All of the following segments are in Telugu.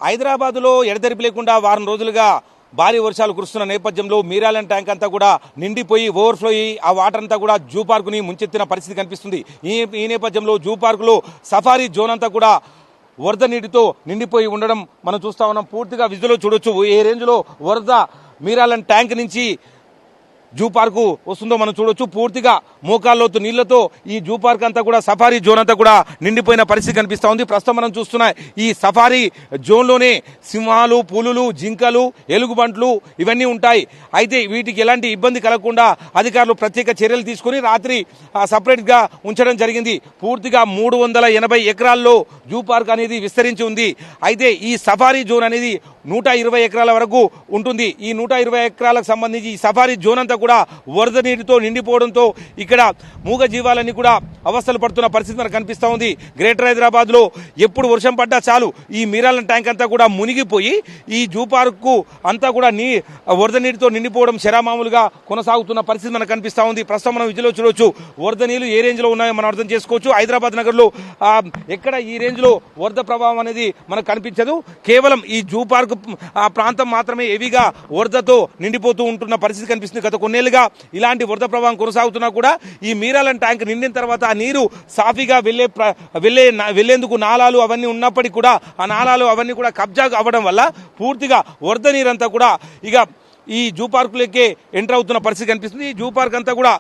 హైదరాబాద్లో ఎడతెరిపి లేకుండా వారం రోజులుగా భారీ వర్షాలు కురుస్తున్న నేపథ్యంలో మీరాలెన్ ట్యాంక్ అంతా కూడా నిండిపోయి ఓవర్ఫ్లో అయ్యి ఆ వాటర్ అంతా కూడా జూ పార్కుని ముంచెత్తిన పరిస్థితి కనిపిస్తుంది. ఈ నేపథ్యంలో జూ పార్కులో సఫారీ జోన్ అంతా కూడా వరద నీటితో నిండిపోయి ఉండడం మనం చూస్తా ఉన్నాం. పూర్తిగా విజువల్లో చూడొచ్చు ఏ రేంజ్లో వరద మీరాలెన్ ట్యాంక్ నుంచి జూ పార్కు వస్తుందో మనం చూడొచ్చు. పూర్తిగా మోకాల్లోతు నీళ్లతో ఈ జూ పార్క్ అంతా కూడా సఫారీ జోన్ అంతా కూడా నిండిపోయిన పరిస్థితి కనిపిస్తూ ఉంది. ప్రస్తుతం మనం చూస్తున్న ఈ సఫారీ జోన్లోనే సింహాలు, పులులు, జింకలు, ఎలుగుబంట్లు ఇవన్నీ ఉంటాయి. అయితే వీటికి ఎలాంటి ఇబ్బంది కలగకుండా అధికారులు ప్రత్యేక చర్యలు తీసుకుని రాత్రి సపరేట్గా ఉంచడం జరిగింది. పూర్తిగా 380 ఎకరాల్లో జూ పార్క్ అనేది విస్తరించి ఉంది. అయితే ఈ సఫారీ జోన్ అనేది 120 ఎకరాల వరకు ఉంటుంది. ఈ 120 ఎకరాలకు సంబంధించి ఈ సఫారీ జోన్ అంతా కూడా వరద నీటితో నిండిపోవడంతో ఇక్కడ మూగ జీవాలన్నీ కూడా అవస్థలు పడుతున్న పరిస్థితి మనకు కనిపిస్తూ ఉంది. గ్రేటర్ హైదరాబాద్ లో ఎప్పుడు వర్షం పడ్డా చాలు ఈ మీరాలెన్ ట్యాంక్ అంతా కూడా మునిగిపోయి ఈ జూ పార్కు అంతా కూడా వరద నీటితో నిండిపోవడం శరామామూలుగా కొనసాగుతున్న పరిస్థితి మనకు కనిపిస్తూ ఉంది. ప్రస్తుతం మనం విజువల్లో చూడవచ్చు వరద నీళ్లు ఏ రేంజ్ లో ఉన్నాయో మనం అర్థం చేసుకోవచ్చు. హైదరాబాద్ నగర్లో ఎక్కడ ఈ రేంజ్ లో వరద ప్రభావం అనేది మనకు కనిపించదు. కేవలం ఈ జూ పార్క్ ఆ ప్రాంతం మాత్రమే హెవీగా వరదతో నిండిపోతూ ఉంటున్న పరిస్థితి కనిపిస్తుంది. గత కొన్నేళ్లుగా ఇలాంటి వరద ప్రభావం కొనసాగుతున్నా కూడా ఈ మీరాలెన్ ట్యాంక్ నిండిన తర్వాత ఆ నీరు సాఫీగా వెళ్లేందుకు నాలాలు అవన్నీ ఉన్నప్పటికీ కూడా ఆ నాలాలు అవన్నీ కూడా కబ్జా అవ్వడం వల్ల పూర్తిగా వరద నీరంతా కూడా ఇక ఈ జూ పార్కులకే ఎంటర్ అవుతున్న పరిస్థితి కనిపిస్తుంది. ఈ జూ పార్క్ అంతా కూడా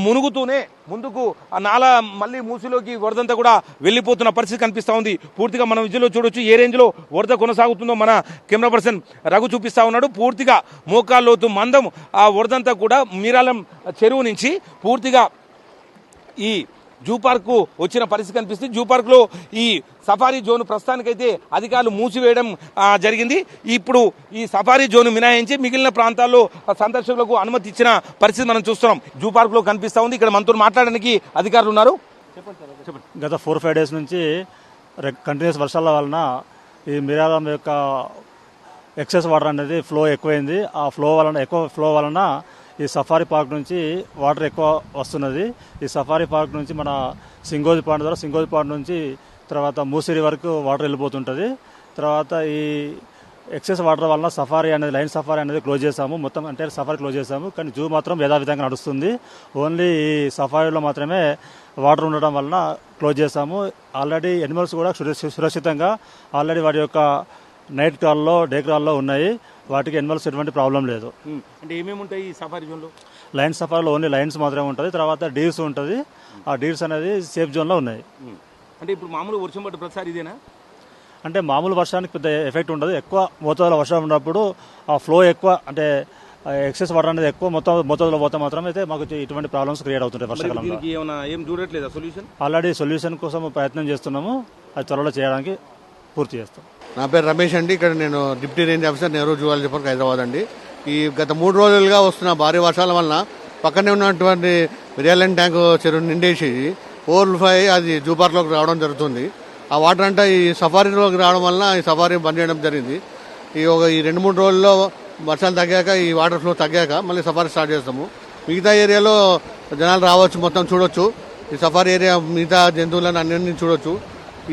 మునుగుతూనే ముందుకు ఆ నాలా మళ్ళీ మూసిలోకి వరదంతా కూడా వెళ్ళిపోతున్న పరిస్థితి కనిపిస్తూ ఉంది. పూర్తిగా మనం విజువల్లో చూడొచ్చు ఏ రేంజ్లో వరద కొనసాగుతుందో మన కెమెరా పర్సన్ రఘు చూపిస్తా ఉన్నాడు. పూర్తిగా మోకాల్లోతు మందం ఆ వరదంతా కూడా మీరాలెం చెరువు నుంచి పూర్తిగా ఈ జూ పార్కు వచ్చిన పరిస్థితి కనిపిస్తుంది. జూ పార్కులో ఈ సఫారీ జోన్ ప్రస్తుతానికైతే అధికారులు మూసివేయడం జరిగింది. ఇప్పుడు ఈ సఫారీ జోన్ మినహాయించి మిగిలిన ప్రాంతాల్లో సందర్శకులకు అనుమతి ఇచ్చిన పరిస్థితి మనం చూస్తున్నాం. జూ పార్కులో కనిపిస్తా ఉంది. ఇక్కడ మనతో మాట్లాడడానికి అధికారులు ఉన్నారు. గత 4-5 డేస్ నుంచి కంటిన్యూస్ వర్షాల వలన ఈ మీరాలెం యొక్క ఎక్సెస్ వాటర్ అనేది ఫ్లో ఎక్కువైంది. ఆ ఎక్కువ ఫ్లో వలన ఈ సఫారీ పార్క్ నుంచి వాటర్ ఎక్కువ వస్తున్నది. ఈ సఫారీ పార్క్ నుంచి మన సింగోజిపాడు ద్వారా సింగోజిపాడు నుంచి తర్వాత మూసిరి వరకు వాటర్ వెళ్ళిపోతుంటుంది. తర్వాత ఈ ఎక్సెస్ వాటర్ వలన లైన్ సఫారీ అనేది క్లోజ్ చేశాము. మొత్తం అంటే సఫారీ క్లోజ్ చేశాము. కానీ జూ మాత్రం యథావిధంగా నడుస్తుంది. ఓన్లీ ఈ సఫారీలో మాత్రమే వాటర్ ఉండడం వలన క్లోజ్ చేశాము. ఆల్రెడీ ఎనిమల్స్ కూడా సురక్షితంగా ఆల్రెడీ వాటి యొక్క నైట్ క్రాల్లో డే క్రాల్లో ఉన్నాయి. వాటికి ఎనిమల్స్ ఎటువంటి ప్రాబ్లం లేదు. అంటే ఏమేమి ఉంటాయి ఈ సఫారీ జోన్లో? లైన్ సఫారీలో ఓన్లీ లైన్స్ మాత్రమే ఉంటుంది. తర్వాత డీర్స్ ఉంటుంది. ఆ డీర్స్ అనేది సేఫ్ జోన్లో ఉన్నాయి. అంటే ఇప్పుడు మామూలు వర్షం పడ్డ ప్రతిసారి ఇదేనా? అంటే మామూలు వర్షానికి పెద్ద ఎఫెక్ట్ ఉండదు. ఎక్కువ మోతాదులో వర్షం ఉన్నప్పుడు ఆ ఫ్లో ఎక్కువ అంటే ఎక్సెస్ వాటర్ అనేది ఎక్కువ మోతాదులో పోతే మాత్రం అయితే మాకు ఇటువంటి ప్రాబ్లమ్స్ క్రియేట్ అవుతుంటాయి వర్షాకాలంలో. ఏం చూడట్లేదా సొల్యూషన్? ఆల్రెడీ సొల్యూషన్ కోసం ప్రయత్నం చేస్తున్నాము. అది త్వరలో చేయడానికి పూర్తి చేస్తాం. నా పేరు రమేష్ అండి. ఇక్కడ నేను deputy range officer Nehru zoology park Hyderabad అండి. ఈ గత 3 రోజులుగా వస్తున్న భారీ వర్షాల వలన పక్కనే ఉన్నటువంటి మీరాలెన్ ట్యాంక్ చెరువు నిండేసి ఓవర్ఫ్లో అయ్యి అది జూ పార్క్లోకి రావడం జరుగుతుంది. ఆ వాటర్ అంతా ఈ సఫారీలోకి రావడం వలన ఈ సఫారీ బంద్ చేయడం జరిగింది. ఈ 2-3 రోజుల్లో వర్షాలు తగ్గాక ఈ వాటర్ ఫ్లో తగ్గాక మళ్ళీ సఫారీ స్టార్ట్ చేస్తాము. మిగతా ఏరియాలో జనాలు రావచ్చు, మొత్తం చూడొచ్చు. ఈ సఫారీ ఏరియా మిగతా జంతువులను అన్ని చూడొచ్చు.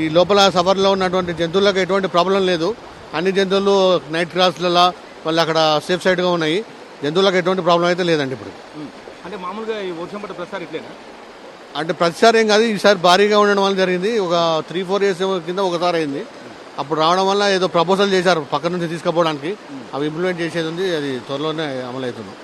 ఈ లోపల సఫర్లో ఉన్నటువంటి జంతువులకు ఎటువంటి ప్రాబ్లం లేదు. అన్ని జంతువులు నైట్ క్రాస్లలో మళ్ళీ అక్కడ సేఫ్ సైడ్గా ఉన్నాయి. జంతువులకు ఎటువంటి ప్రాబ్లం అయితే లేదండి. ఇప్పుడు అంటే మామూలుగా వర్షం పడ్డ ప్రతిసారి ఇట్లేనా? అంటే ప్రతిసారి ఏం కాదు, ఈసారి భారీగా ఉండడం వల్ల జరిగింది. ఒక 3-4 ఇయర్స్ కింద ఒకసారి అయింది. అప్పుడు రావడం వల్ల ఏదో ప్రపోజల్ చేశారు పక్క నుంచి తీసుకుపోవడానికి. అవి ఇంప్లిమెంట్ చేసేది ఉంది. అది త్వరలోనే అమలు అవుతుంది.